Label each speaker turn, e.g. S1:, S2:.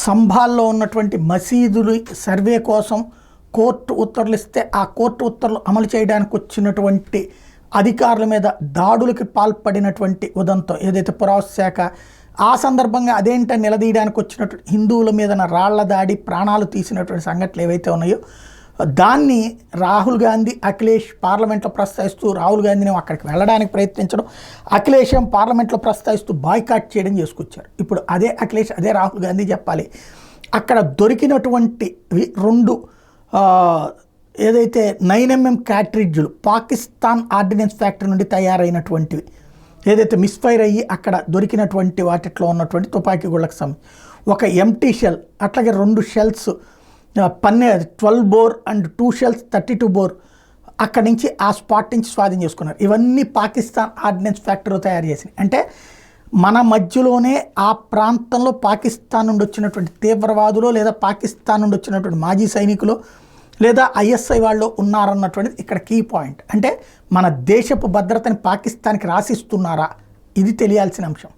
S1: సంభాల్లో ఉన్నటువంటి మసీదులు సర్వే కోసం కోర్టు ఉత్తర్వులు ఇస్తే ఆ కోర్టు ఉత్తర్వులు అమలు చేయడానికి వచ్చినటువంటి అధికారుల మీద దాడులకి పాల్పడినటువంటి ఉదంతం ఏదైతే పురావస్తు శాఖ ఆ సందర్భంగా అదేంటని నిలదీయడానికి వచ్చినటువంటి హిందువుల మీద రాళ్ల దాడి ప్రాణాలు తీసినటువంటి సంఘటనలు ఏవైతే ఉన్నాయో దాన్ని రాహుల్ గాంధీ అఖిలేష్ పార్లమెంట్లో ప్రస్తావిస్తూ రాహుల్ గాంధీని అక్కడికి వెళ్ళడానికి ప్రయత్నించడం, అఖిలేష్ పార్లమెంట్లో ప్రస్తావిస్తూ బాయ్కాట్ చేయడం చేసుకొచ్చారు. ఇప్పుడు అదే అఖిలేష్ అదే రాహుల్ గాంధీ చెప్పాలి అక్కడ దొరికినటువంటి 2 ఏదైతే 9mm క్యాట్రిడ్జ్లు పాకిస్తాన్ ఆర్డినెన్స్ ఫ్యాక్టరీ నుండి తయారైనటువంటివి ఏదైతే మిస్ఫైర్ అయ్యి అక్కడ దొరికినటువంటి వాటిలో ఉన్నటువంటి తుపాకీ గుళ్ళకు సంబంధించి ఒక ఎంటీ షెల్, అట్లాగే 2 shells 12 bore and 2 shells 32 bore అక్కడి నుంచి ఆ స్పాట్ నుంచి స్వాధీనం చేసుకున్నారు. ఇవన్నీ పాకిస్తాన్ ఆర్డినెన్స్ ఫ్యాక్టరీలో తయారు చేసినాయి. అంటే మన మధ్యలోనే ఆ ప్రాంతంలో పాకిస్తాన్ నుండి వచ్చినటువంటి తీవ్రవాదులు లేదా పాకిస్తాన్ నుండి వచ్చినటువంటి మాజీ సైనికులు లేదా ఐఎస్ఐ వాళ్ళు ఉన్నారన్నటువంటిది ఇక్కడ కీ పాయింట్. అంటే మన దేశపు భద్రతని పాకిస్తాన్కి రాసిస్తున్నారా, ఇది తెలియాల్సిన అంశం.